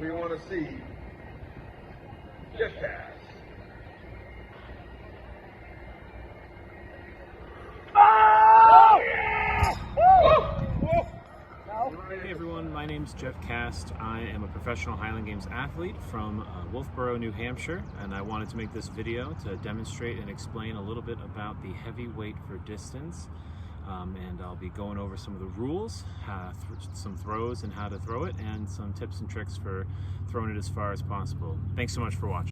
we want to see Jeff Cass. Oh, yeah! Hey everyone, my name's Jeff Cast. I am a professional Highland Games athlete from Wolfboro, New Hampshire, and I wanted to make this video to demonstrate and explain a little bit about the heavyweight for distance. And I'll be going over some of the rules, some throws and how to throw it, and some tips and tricks for throwing it as far as possible. Thanks so much for watching.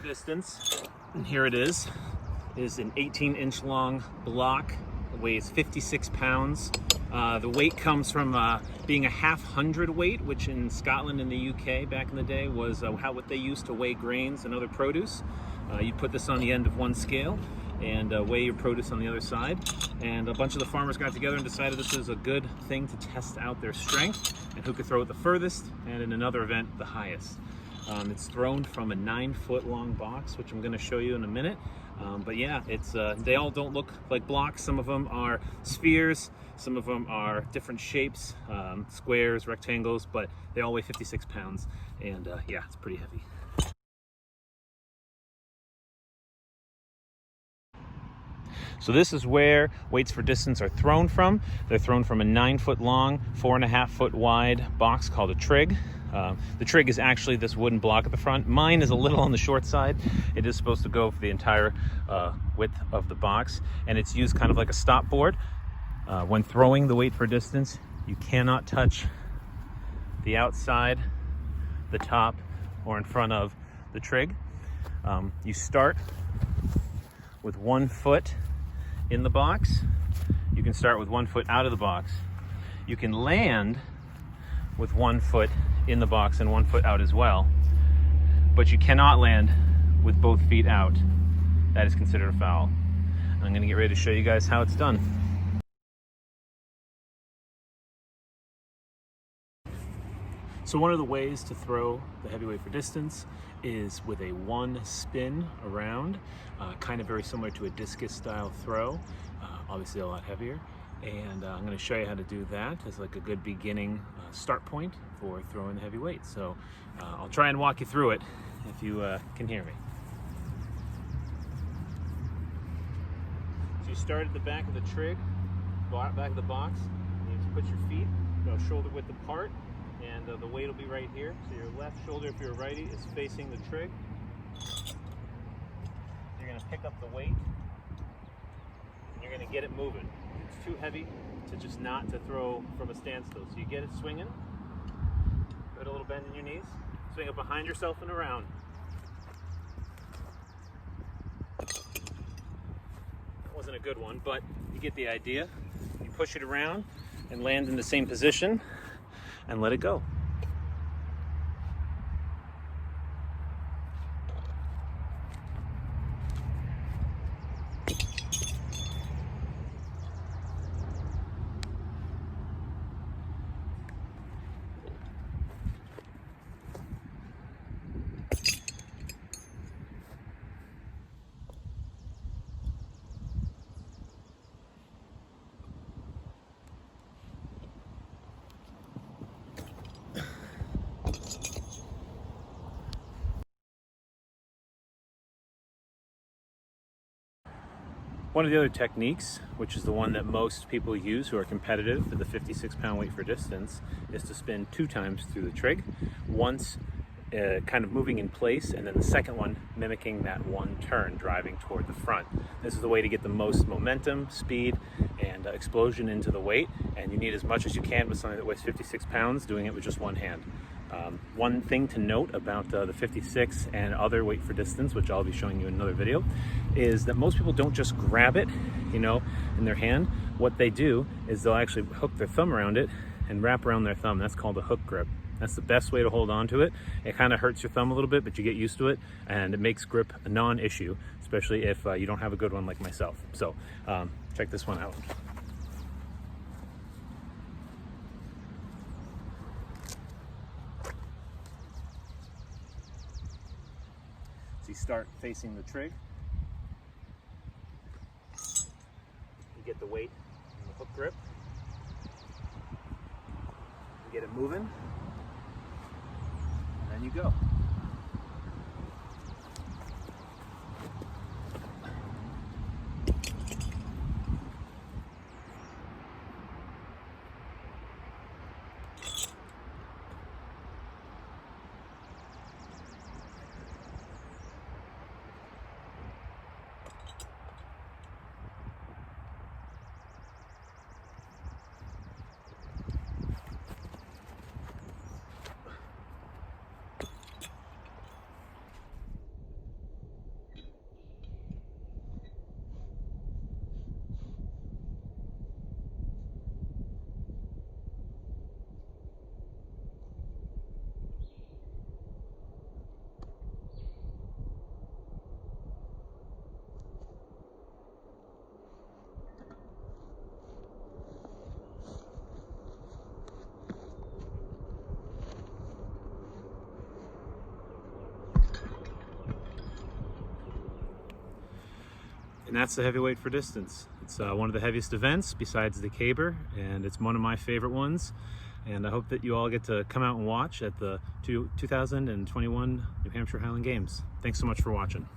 Distance, and here it is an 18-inch long block. It weighs 56 pounds. The weight comes from being a half hundredweight, which in Scotland and the UK back in the day was what they used to weigh grains and other produce. You'd put this on the end of one scale and weigh your produce on the other side. And a bunch of the farmers got together and decided this was a good thing to test out their strength and who could throw it the furthest, and in another event, the highest. It's thrown from a 9-foot long box, which I'm going to show you in a minute. But yeah, they all don't look like blocks. Some of them are spheres, some of them are different shapes, squares, rectangles, but they all weigh 56 pounds. And yeah, it's pretty heavy. So this is where weights for distance are thrown from. They're thrown from a 9-foot long, 4.5-foot wide box called a trig. The trig is actually this wooden block at the front. Mine is a little on the short side. It is supposed to go for the entire width of the box, and it's used kind of like a stop board. When throwing the weight for distance, you cannot touch the outside, the top, or in front of the trig. You start with 1 foot in the box. You can start with 1 foot out of the box. You can land with 1 foot in the box and 1 foot out as well, but you cannot land with both feet out. That is considered a foul. I'm going to get ready to show you guys how it's done. So one of the ways to throw the heavyweight for distance is with a 1 spin around, kind of very similar to a discus style throw, obviously a lot heavier. And I'm going to show you how to do that as like a good beginning start point for throwing the heavy weight. So I'll try and walk you through it if you can hear me. So you start at the back of the trig, back of the box. You need to put your feet shoulder width apart, and the weight will be right here. So your left shoulder, if you're a righty, is facing the trig. You're going to pick up the weight, and you're going to get it moving. It's too heavy to just not to throw from a standstill. So you get it swinging, put a little bend in your knees, swing it behind yourself and around. That wasn't a good one, but you get the idea. You push it around and land in the same position and let it go. One of the other techniques, which is the one that most people use who are competitive for the 56-pound weight for distance, is to spin 2 times through the trig. Once kind of moving in place, and then the second one mimicking that 1 turn, driving toward the front. This is the way to get the most momentum, speed, and explosion into the weight, and you need as much as you can with something that weighs 56 pounds, doing it with just 1 hand. One thing to note about the 56 and other weight for distance, which I'll be showing you in another video, is that most people don't just grab it, in their hand. What they do is they'll actually hook their thumb around it and wrap around their thumb. That's called a hook grip. That's the best way to hold on to it. It kind of hurts your thumb a little bit, but you get used to it, and it makes grip a non-issue, especially if you don't have a good one like myself. So check this one out. start facing the trig. You get the weight and the hook grip. You get it moving, and then you go. And that's the Heavyweight for Distance. It's one of the heaviest events besides the Caber, and it's one of my favorite ones. And I hope that you all get to come out and watch at the 2021 New Hampshire Highland Games. Thanks so much for watching.